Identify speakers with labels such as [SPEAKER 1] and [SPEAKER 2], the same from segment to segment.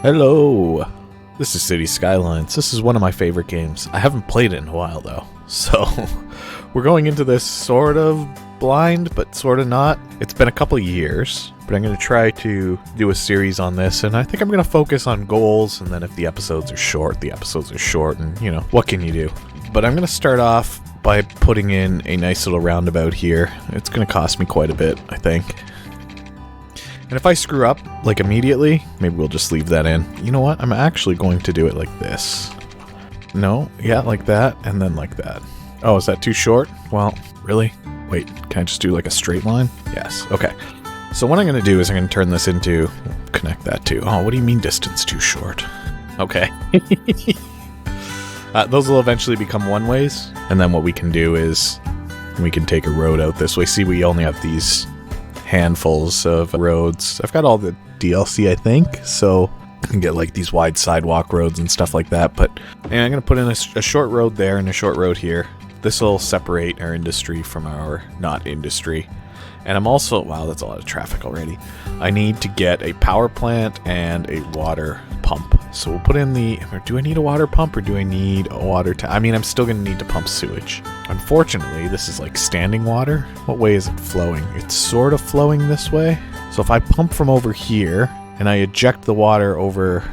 [SPEAKER 1] Hello, this is Cities Skylines. This is one of my favorite games. I haven't played it in a while though, so we're going into this sort of blind, but sort of not. It's been a couple of years, but I'm going to try to do a series on this, and I think I'm going to focus on goals, and then if the episodes are short, and you know, what can you do? But I'm going to start off by putting in a nice little roundabout here. It's going to cost me quite a bit, I think. And if I screw up, like immediately, maybe we'll just leave that in. You know what? I'm actually going to do it like this. No, yeah, like that, and then like that. Oh, is that too short? Well, really? Wait, can I just do like a straight line? Yes, okay. So what I'm going to do is I'm going to turn this into... Connect that to... Oh, what do you mean distance too short? Okay. Those will eventually become one-ways, and then what we can do is we can take a road out this way. See, we only have these handfuls of roads. I've got all the DLC, I think, so I can get like these wide sidewalk roads and stuff like that, but yeah, I'm going to put in a short road there and a short road here. This will separate our industry from our not industry. And I'm also... Wow, that's a lot of traffic already. I need to get a power plant and a water pump. So we'll put in the... Do I need a water pump or do I need a water tank? I mean, I'm still going to need to pump sewage. Unfortunately, this is like standing water. What way is it flowing? It's sort of flowing this way. So if I pump from over here and I eject the water over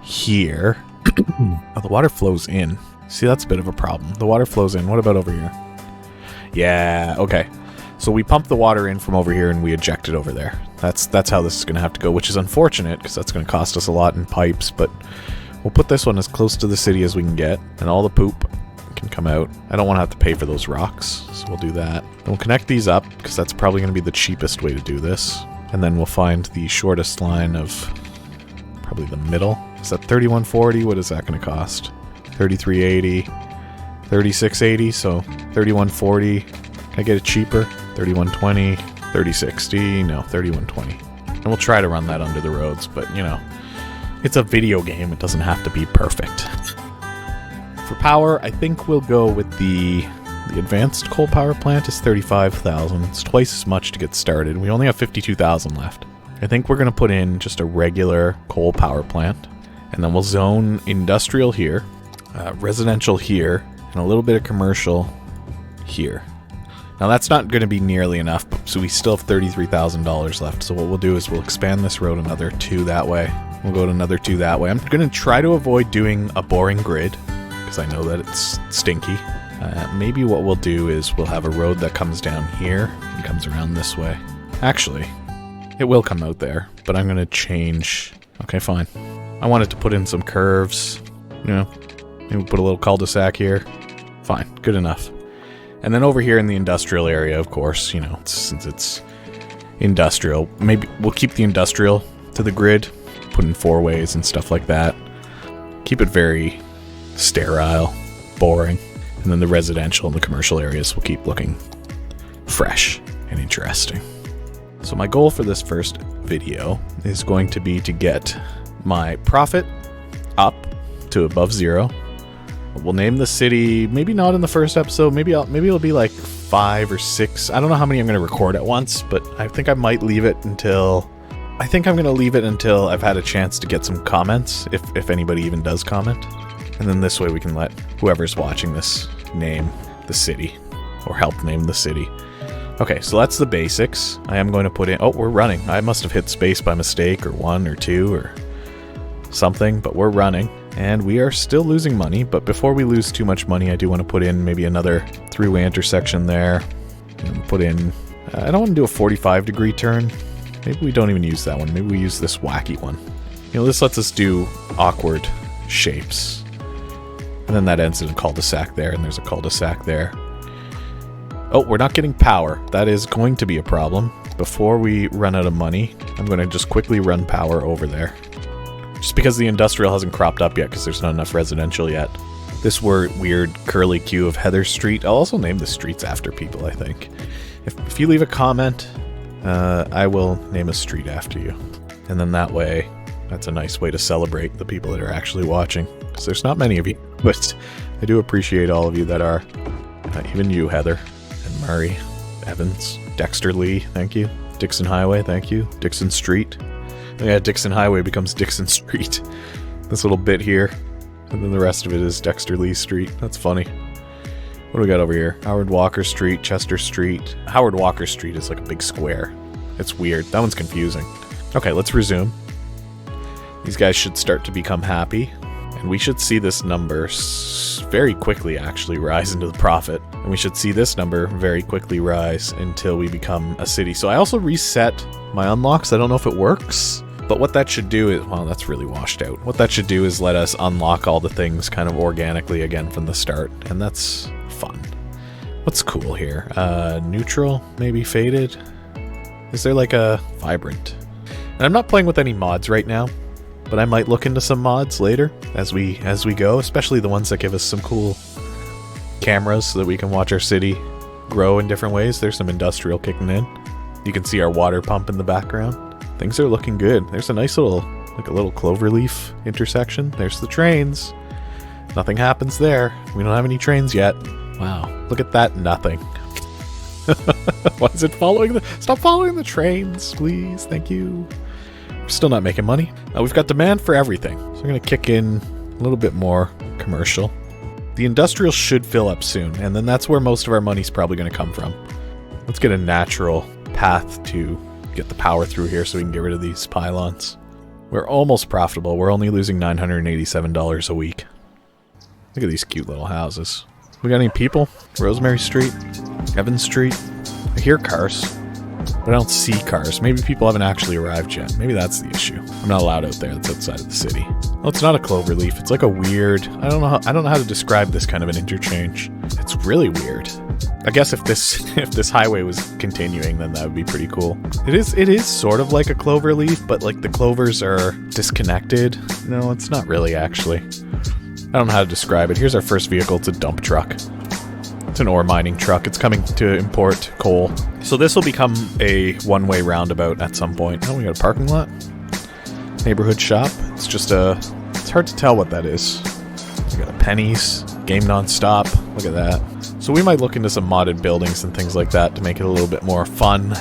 [SPEAKER 1] here... Oh, the water flows in. See, that's a bit of a problem. The water flows in. What about over here? Yeah, okay. So we pump the water in from over here and we eject it over there. That's how this is going to have to go, which is unfortunate because that's going to cost us a lot in pipes, but we'll put this one as close to the city as we can get, and all the poop can come out. I don't want to have to pay for those rocks, so we'll do that. And we'll connect these up because that's probably going to be the cheapest way to do this. And then we'll find the shortest line of probably the middle. Is that 3140? What is that going to cost? 3380, 3680, so 3140. Can I get it cheaper? 3120, 3060, no, 3120. And we'll try to run that under the roads, but you know, it's a video game. It doesn't have to be perfect. For power, I think we'll go with the advanced coal power plant is 35,000. It's twice as much to get started. We only have 52,000 left. I think we're going to put in just a regular coal power plant, and then we'll zone industrial here, residential here, and a little bit of commercial here. Now that's not going to be nearly enough, so we still have $33,000 left. So what we'll do is we'll expand this road another 2 that way. We'll go to another 2 that way. I'm going to try to avoid doing a boring grid, because I know that it's stinky. Maybe what we'll do is we'll have a road that comes down here and comes around this way. Actually, it will come out there, but I'm going to change... Okay, fine. I wanted to put in some curves. You know, maybe put a little cul-de-sac here. Fine, good enough. And then over here in the industrial area, of course, you know, since it's industrial, maybe we'll keep the industrial to the grid, put in 4 ways and stuff like that. Keep it very sterile, boring. And then the residential and the commercial areas will keep looking fresh and interesting. So my goal for this first video is going to be to get my profit up to above 0. We'll name the city, maybe not in the first episode, maybe it'll be like 5 or 6. I don't know how many I'm going to record at once, but I think I might leave it until... I think I'm going to leave it until I've had a chance to get some comments, if anybody even does comment. And then this way we can let whoever's watching this name the city, or help name the city. Okay, so that's the basics. I am going to put in... Oh, we're running. I must have hit space by mistake, or 1 or 2 or something, but we're running. And we are still losing money, but before we lose too much money, I do want to put in maybe another 3-way intersection there. And put in... I don't want to do a 45-degree turn. Maybe we don't even use that one. Maybe we use this wacky one. You know, this lets us do awkward shapes. And then that ends in a cul-de-sac there, and there's a cul-de-sac there. Oh, we're not getting power. That is going to be a problem. Before we run out of money, I'm going to just quickly run power over there. Just because the industrial hasn't cropped up yet, because there's not enough residential yet. This weird curly Q of Heather Street. I'll also name the streets after people, I think. If you leave a comment, I will name a street after you. And then that way, that's a nice way to celebrate the people that are actually watching. Because there's not many of you, but I do appreciate all of you that are. Even you, Heather, and Murray, Evans, Dexter Lee, thank you. Dixon Highway, thank you. Dixon Street. Yeah, Dixon Highway becomes Dixon Street. This little bit here. And then the rest of it is Dexter Lee Street. That's funny. What do we got over here? Howard Walker Street, Chester Street. Howard Walker Street is like a big square. It's weird. That one's confusing. Okay, let's resume. These guys should start to become happy. And we should see this number very quickly actually rise into the profit. And we should see this number very quickly rise until we become a city. So I also reset my unlocks. I don't know if it works. But what that should do is, well, that's really washed out. What that should do is let us unlock all the things kind of organically again from the start. And that's fun. What's cool here? Neutral, maybe faded. Is there like a vibrant? And I'm not playing with any mods right now, but I might look into some mods later as we go, especially the ones that give us some cool cameras so that we can watch our city grow in different ways. There's some industrial kicking in. You can see our water pump in the background. Things are looking good. There's a nice little, like a little cloverleaf intersection. There's the trains. Nothing happens there. We don't have any trains yet. Wow, look at that nothing. Why is it following the... Stop following the trains, please. Thank you. We're still not making money. We've got demand for everything. So I'm going to kick in a little bit more commercial. The industrial should fill up soon, and then that's where most of our money's probably going to come from. Let's get a natural path to get the power through here so we can get rid of these pylons. We're almost profitable. We're only losing $987 a week. Look at these cute little houses. We got any people? Rosemary Street? Evans Street? I hear cars, but I don't see cars. Maybe people haven't actually arrived yet. Maybe that's the issue. I'm not allowed out there. That's outside of the city. Well, it's not a cloverleaf. It's like a weird... I don't know how to describe this kind of an interchange. It's really weird. I guess if this highway was continuing, then that would be pretty cool. It is sort of like a cloverleaf, but like the clovers are disconnected. No, it's not really actually. I don't know how to describe it. Here's our first vehicle. It's a dump truck. It's an ore mining truck. It's coming to import coal. So this will become a one-way roundabout at some point. Oh, we got a parking lot. Neighborhood shop. It's just it's hard to tell what that is. We got a Penny's. Game non-stop. Look at that. So we might look into some modded buildings and things like that to make it a little bit more fun.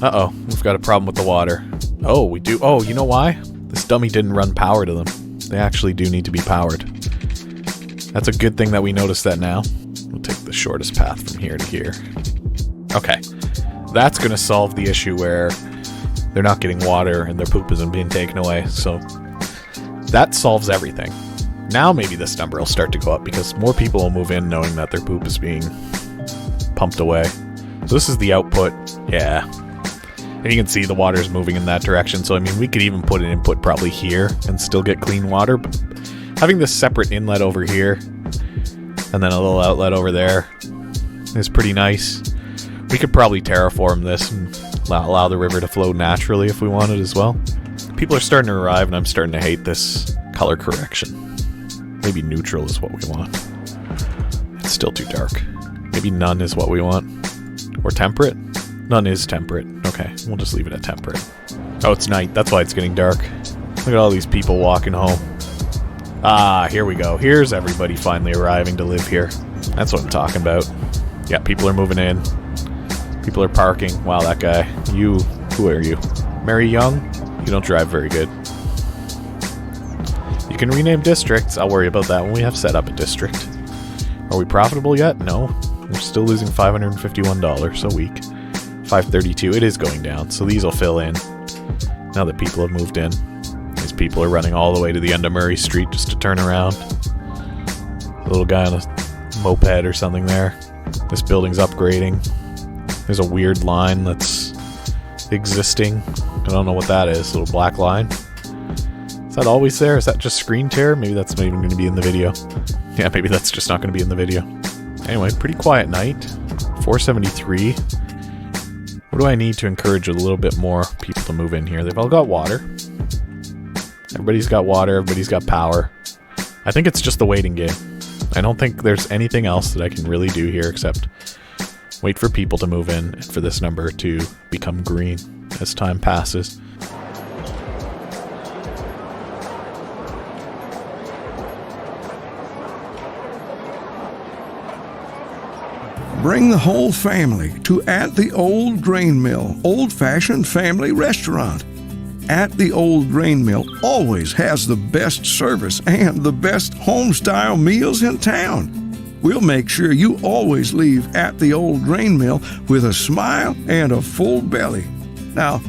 [SPEAKER 1] Uh-oh. We've got a problem with the water. Oh, we do. Oh, you know why? This dummy didn't run power to them. They actually do need to be powered. That's a good thing that we noticed that now. We'll take the shortest path from here to here. Okay. That's going to solve the issue where they're not getting water and their poop isn't being taken away. So that solves everything. Now maybe this number will start to go up because more people will move in knowing that their poop is being pumped away. So this is the output. Yeah. And you can see the water is moving in that direction. So, I mean, we could even put an input probably here and still get clean water. But having this separate inlet over here and then a little outlet over there is pretty nice. We could probably terraform this and allow the river to flow naturally if we wanted as well. People are starting to arrive and I'm starting to hate this color correction. Maybe neutral is what we want. It's still too dark. Maybe none is what we want. Or temperate? None is temperate. Okay, we'll just leave it at temperate. Oh, it's night. That's why it's getting dark. Look at all these people walking home. Ah, here we go. Here's everybody finally arriving to live here. That's what I'm talking about. Yeah, people are moving in. People are parking. Wow, that guy. You, who are you? Mary Young? You don't drive very good. You can rename districts. I'll worry about that when we have set up a district. Are we profitable yet? No. We're still losing $551 a week. $532. It is going down, so these will fill in now that people have moved in. These people are running all the way to the end of Murray Street just to turn around. A little guy on a moped or something there. This building's upgrading. There's a weird line that's existing. I don't know what that is. A little black line. Is that always there? Is that just screen tear? Maybe that's not even going to be in the video. Yeah, maybe that's just not going to be in the video. Anyway, pretty quiet night. 473. What do I need to encourage a little bit more people to move in here? They've all got water. Everybody's got water. Everybody's got power. I think it's just the waiting game. I don't think there's anything else that I can really do here except wait for people to move in and for this number to become green as time passes.
[SPEAKER 2] Bring the whole family to At the Old Grain Mill, old-fashioned family restaurant. At the Old Grain Mill always has the best service and the best home-style meals in town. We'll make sure you always leave At the Old Grain Mill with a smile and a full belly. Now,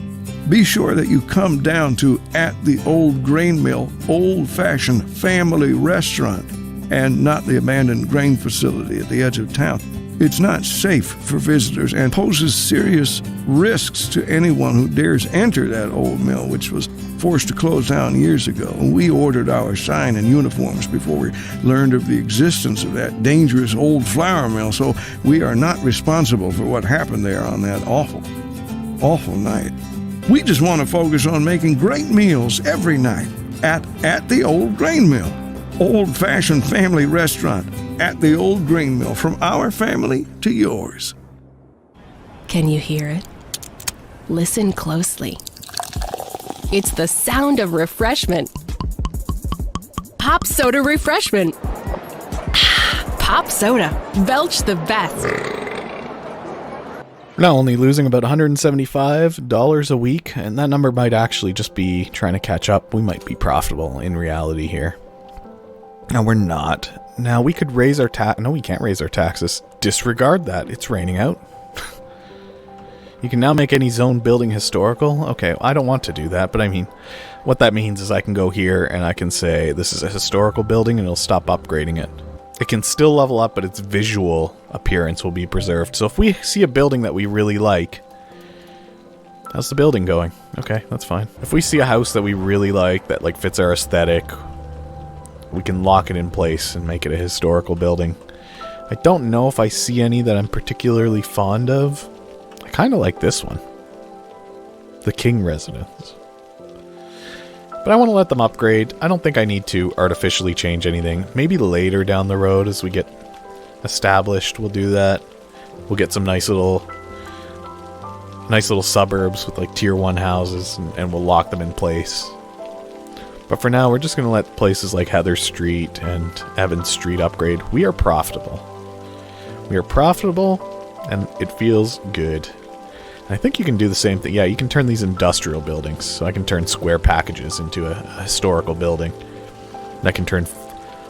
[SPEAKER 2] be sure that you come down to At the Old Grain Mill Old-Fashioned Family Restaurant and not the abandoned grain facility at the edge of town. It's not safe for visitors and poses serious risks to anyone who dares enter that old mill, which was forced to close down years ago. We ordered our sign and uniforms before we learned of the existence of that dangerous old flour mill, so we are not responsible for what happened there on that awful night. We just want to focus on making great meals every night at the Old Grain Mill. Old-fashioned family restaurant at the Old Grain Mill, from our family to yours.
[SPEAKER 3] Can you hear it? Listen closely. It's the sound of refreshment. Pop soda refreshment. Pop soda. Belch the best.
[SPEAKER 1] We're now only losing about $175 a week, and that number might actually just be trying to catch up. We might be profitable in reality here. No, we're not. Now, we could raise our No, we can't raise our taxes. Disregard that. It's raining out. You can now make any zone building historical. Okay, I don't want to do that, but I mean, what that means is I can go here and I can say this is a historical building and it'll stop upgrading it. It can still level up, but its visual appearance will be preserved. So if we see a building that we really like, how's the building going? Okay, that's fine. If we see a house that we really like, that like fits our aesthetic, we can lock it in place and make it a historical building. I don't know if I see any that I'm particularly fond of. I kind of like this one. The King Residence. But I want to let them upgrade. I don't think I need to artificially change anything. Maybe later down the road as we get established, we'll do that. We'll get some nice little suburbs with like tier 1 houses and we'll lock them in place. But for now, we're just going to let places like Heather Street and Evans Street upgrade. We are profitable. We are profitable, and it feels good. And I think you can do the same thing. Yeah, you can turn these industrial buildings. So I can turn square packages into a historical building. And I can turn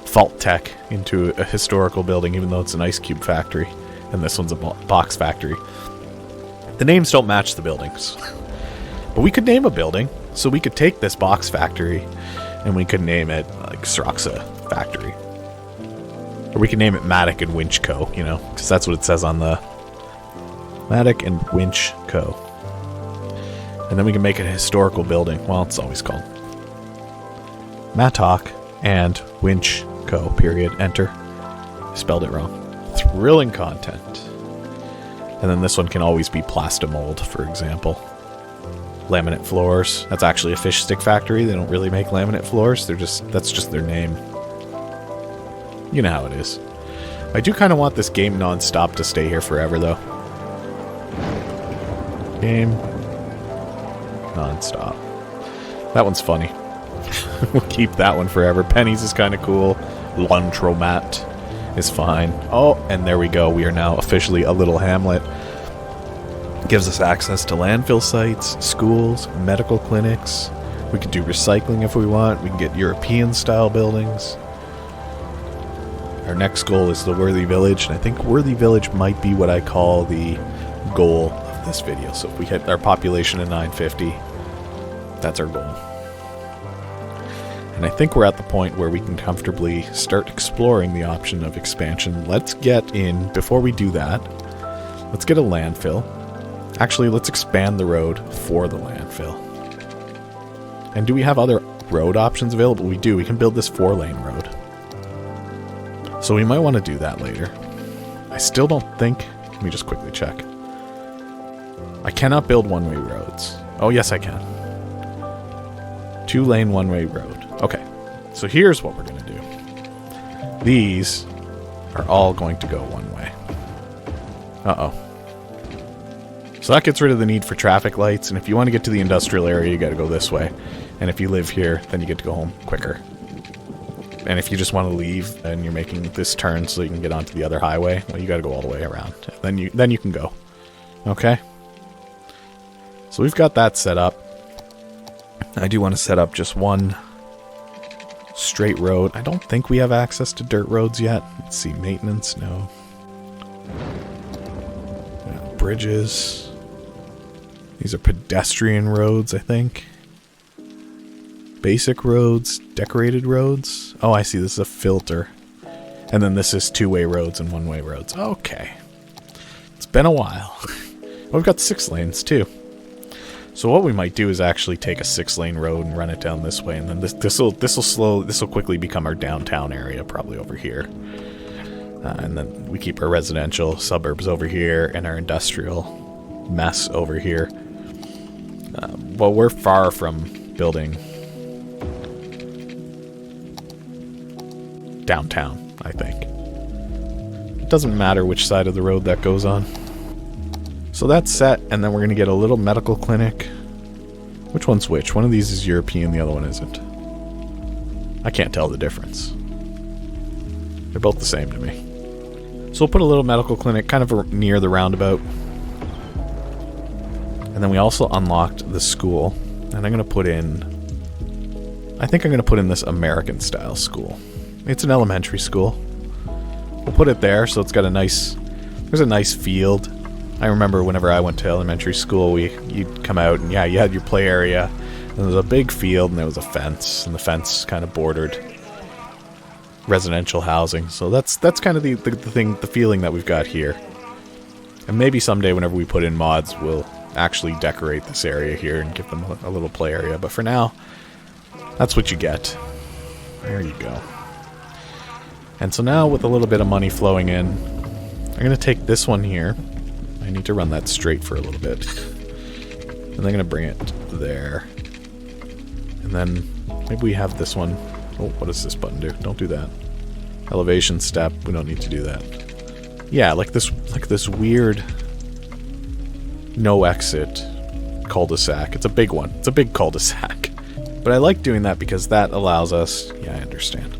[SPEAKER 1] Fault Tech into a historical building, even though it's an ice cube factory. And this one's a box factory. The names don't match the buildings. But we could name a building. So we could take this box factory and we could name it like Sroxa Factory. Or we could name it Matic and Winch Co., you know, because that's what it says on the Matic and Winch Co. And then we can make it a historical building. Well, it's always called Mattock and Winch Co. Period. Enter. I spelled it wrong. Thrilling content. And then this one can always be Plastomold, for example. Laminate floors. That's actually a fish stick factory. They don't really make laminate floors. That's just their name. You know how it is. I do kind of want this game non-stop to stay here forever, though. Game non-stop. That one's funny. We'll keep that one forever. Pennies is kind of cool. Laundromat is fine. Oh, and there we go. We are now officially a little hamlet. Gives us access to landfill sites, schools, medical clinics. We could do recycling if we want. We can get European-style buildings. Our next goal is the Worthy Village, and I think Worthy Village might be what I call the goal of this video. So if we hit our population at 950, that's our goal. And I think we're at the point where we can comfortably start exploring the option of expansion. Let's get in, before we do that, let's get a landfill. Actually, let's expand the road for the landfill. And do we have other road options available? We do. We can build this 4-lane road. So we might want to do that later. I still don't think... Let me just quickly check. I cannot build one-way roads. Oh, yes, I can. 2-lane one-way road. Okay. So here's what we're going to do. These are all going to go one way. Uh-oh. So that gets rid of the need for traffic lights, and if you want to get to the industrial area, you got to go this way. And if you live here, then you get to go home quicker. And if you just want to leave and you're making this turn so you can get onto the other highway, well, you got to go all the way around. Then you can go. Okay? So we've got that set up. I do want to set up just one straight road. I don't think we have access to dirt roads yet. Let's see, maintenance, no. Bridges. These are pedestrian roads, I think. Basic roads, decorated roads. Oh, I see, this is a filter. And then this is two-way roads and one-way roads. Okay. It's been a while. We've got 6 lanes, too. So what we might do is actually take a 6-lane road and run it down this way, and then this will quickly become our downtown area, probably over here. And then we keep our residential suburbs over here and our industrial mess over here. Well, we're far from building downtown, I think. It doesn't matter which side of the road that goes on. So that's set, and then we're going to get a little medical clinic. Which one's which? One of these is European, the other one isn't. I can't tell the difference. They're both the same to me. So we'll put a little medical clinic kind of near the roundabout. And then we also unlocked the school. And I'm going to put in... I think I'm going to put in this American-style school. It's an elementary school. We'll put it there, so it's got a nice... There's a nice field. I remember whenever I went to elementary school, you'd come out and, yeah, you had your play area. And there was a big field, and there was a fence. And the fence kind of bordered residential housing. So that's kind of the feeling that we've got here. And maybe someday, whenever we put in mods, we'll actually decorate this area here and give them a little play area. But for now, that's what you get. There you go. And so now, with a little bit of money flowing in, I'm going to take this one here. I need to run that straight for a little bit. And I'm going to bring it there. And then maybe we have this one. Oh, what does this button do? Don't do that. Elevation step. We don't need to do that. Yeah, like this weird no exit cul-de-sac. It's a big one. It's a big cul-de-sac. But I like doing that because that allows us... Yeah, I understand.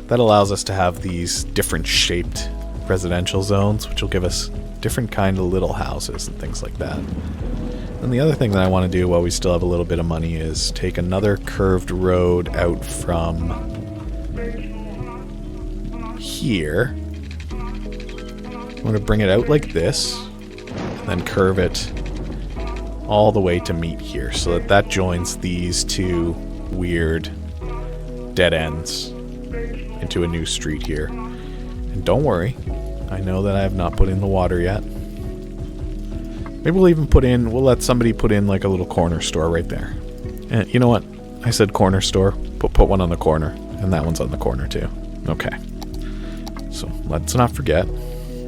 [SPEAKER 1] That allows us to have these different shaped residential zones, which will give us different kind of little houses and things like that. And the other thing that I want to do while we still have a little bit of money is take another curved road out from here. I'm going to bring it out like this, and then curve it all the way to meet here, so that joins these two weird dead ends into a new street here. And don't worry, I know that I have not put in the water yet. Maybe we'll let somebody put in like a little corner store right there. And you know what? I said corner store. Put one on the corner. And that one's on the corner too. Okay. So let's not forget,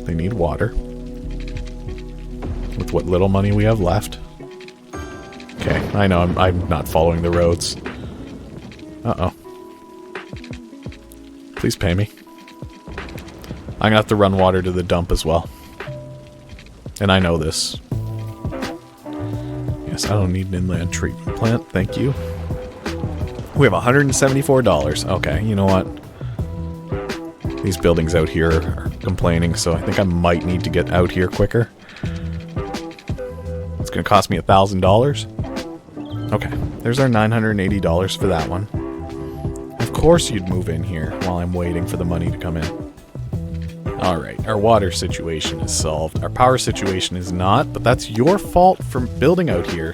[SPEAKER 1] they need water. With what little money we have left. Okay, I know I'm not following the roads. Uh-oh. Please pay me. I'm gonna have to run water to the dump as well. And I know this. Yes, I don't need an inland treatment plant. Thank you. We have $174. Okay, you know what? These buildings out here are complaining, so I think I might need to get out here quicker. It's gonna cost me $1,000. Okay, there's our $980 for that one. Of course you'd move in here while I'm waiting for the money to come in. Alright, our water situation is solved. Our power situation is not, but that's your fault for building out here.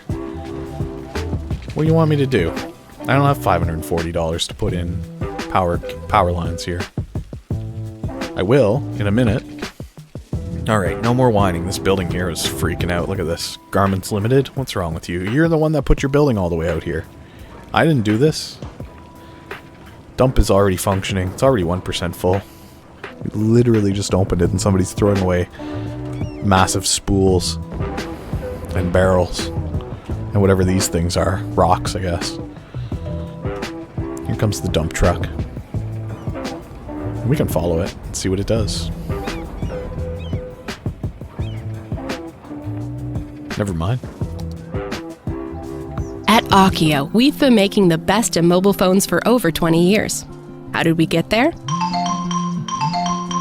[SPEAKER 1] What do you want me to do? I don't have $540 to put in power lines here. I will, in a minute. Alright, no more whining. This building here is freaking out. Look at this. Garments Limited? What's wrong with you? You're the one that put your building all the way out here. I didn't do this. Dump is already functioning. It's already 1% full. We literally just opened it and somebody's throwing away massive spools and barrels and whatever these things are. Rocks, I guess. Here comes the dump truck. We can follow it and see what it does. Never mind.
[SPEAKER 3] At Akio, we've been making the best in mobile phones for over 20 years. How did we get there?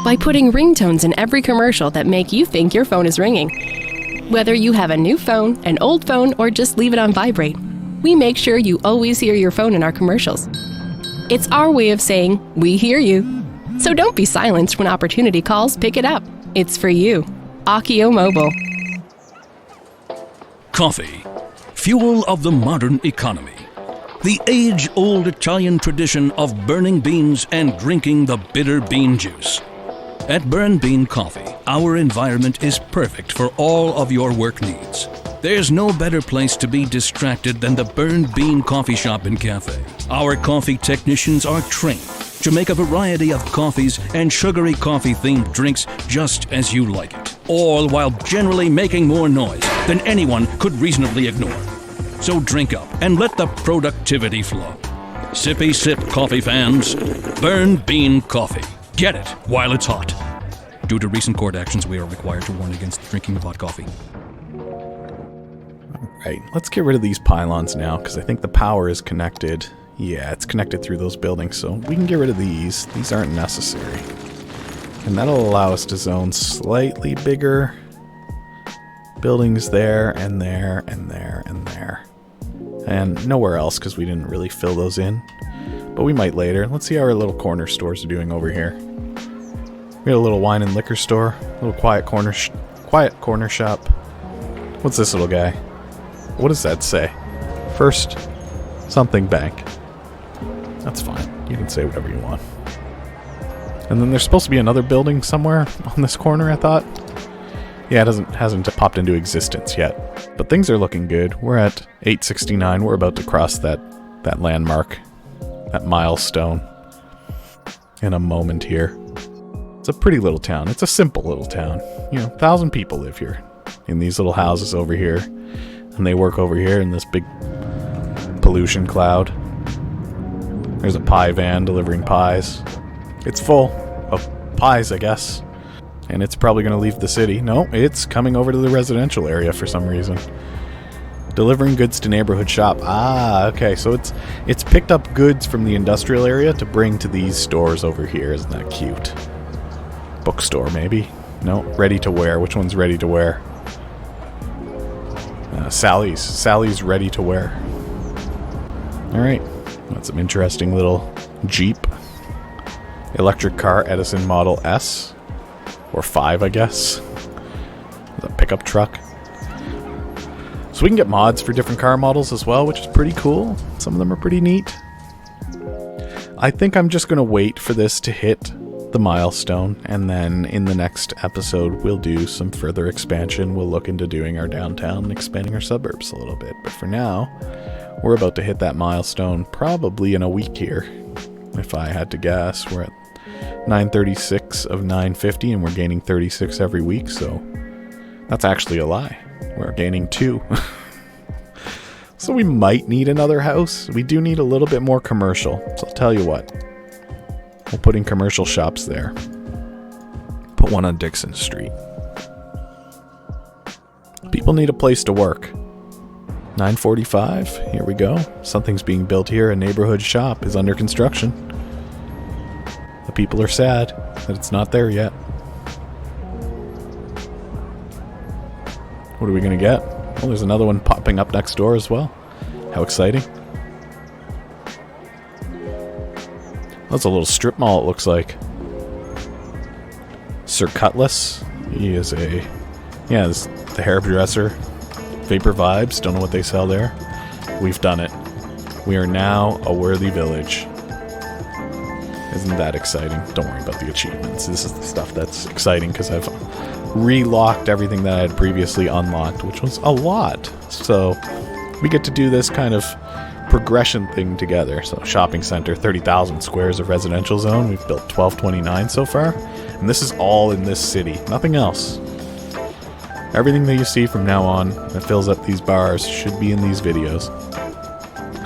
[SPEAKER 3] By putting ringtones in every commercial that make you think your phone is ringing. Whether you have a new phone, an old phone, or just leave it on vibrate, We make sure you always hear your phone in our commercials. It's our way of saying, we hear you. So don't be silenced when opportunity calls, pick it up. It's for you. Akio Mobile.
[SPEAKER 4] Coffee, fuel of the modern economy. The age-old Italian tradition of burning beans and drinking the bitter bean juice. At Burn Bean Coffee, our environment is perfect for all of your work needs. There's no better place to be distracted than the Burn Bean Coffee Shop and Cafe. Our coffee technicians are trained to make a variety of coffees and sugary coffee-themed drinks just as you like it, all while generally making more noise than anyone could reasonably ignore. So drink up and let the productivity flow. Sippy sip coffee fans, Burn Bean Coffee. Get it while it's hot. Due to recent court actions, we are required to warn against the drinking of hot coffee.
[SPEAKER 1] Right, let's get rid of these pylons now, because I think the power is connected. Yeah, it's connected through those buildings, so we can get rid of these. These aren't necessary. And that'll allow us to zone slightly bigger buildings there, and there, and there, and there. And nowhere else, because we didn't really fill those in. But we might later. Let's see how our little corner stores are doing over here. We got a little wine and liquor store. A little quiet corner shop. What's this little guy? What does that say? First something bank. That's fine. You can say whatever you want. And then there's supposed to be another building somewhere on this corner, I thought. Yeah, it hasn't popped into existence yet. But things are looking good. We're at 869. We're about to cross that landmark, that milestone, in a moment here. It's a pretty little town. It's a simple little town. 1,000 people live here in these little houses over here. And they work over here in this big pollution cloud. There's a pie van delivering pies. It's full of pies, I guess. And it's probably going to leave the city. No, it's coming over to the residential area for some reason. Delivering goods to neighborhood shop. Ah, okay. So it's picked up goods from the industrial area to bring to these stores over here. Isn't that cute? Bookstore, maybe? No, ready to wear. Which one's ready to wear? Sally's. Sally's ready to wear. Alright. That's some interesting little Jeep. Electric car, Edison Model S. Or 5, I guess. The pickup truck. So we can get mods for different car models as well, which is pretty cool. Some of them are pretty neat. I think I'm just going to wait for this to hit the milestone, and then in the next episode we'll do some further expansion. We'll look into doing our downtown and expanding our suburbs a little bit. But for now, we're about to hit that milestone probably in a week here. If I had to guess, we're at 936 of 950, and we're gaining 36 every week, so that's actually a lie. We're gaining 2. So we might need another house. We do need a little bit more commercial, so I'll tell you what. We'll put in commercial shops there. Put one on Dixon Street. People need a place to work. 9:45, here we go. Something's being built here. A neighborhood shop is under construction. The people are sad that it's not there yet. What are we going to get? Oh, there's another one popping up next door as well. How exciting. That's a little strip mall, it looks like. Sir Cutlass. He is the hairdresser. Vapor Vibes. Don't know what they sell there. We've done it. We are now a worthy village. Isn't that exciting? Don't worry about the achievements. This is the stuff that's exciting because I've relocked everything that I had previously unlocked, which was a lot. So we get to do this kind of progression thing together. So shopping center, 30,000 squares of residential zone. We've built 1229 so far. And this is all in this city. Nothing else. Everything that you see from now on that fills up these bars should be in these videos.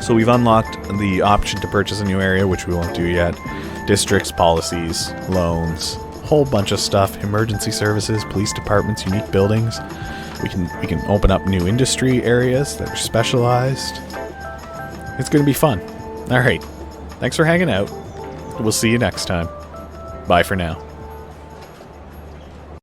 [SPEAKER 1] So we've unlocked the option to purchase a new area, which we won't do yet. Districts, policies, loans, whole bunch of stuff. Emergency services, police departments, unique buildings. We can open up new industry areas that are specialized. It's going to be fun. Alright, thanks for hanging out. We'll see you next time. Bye for now.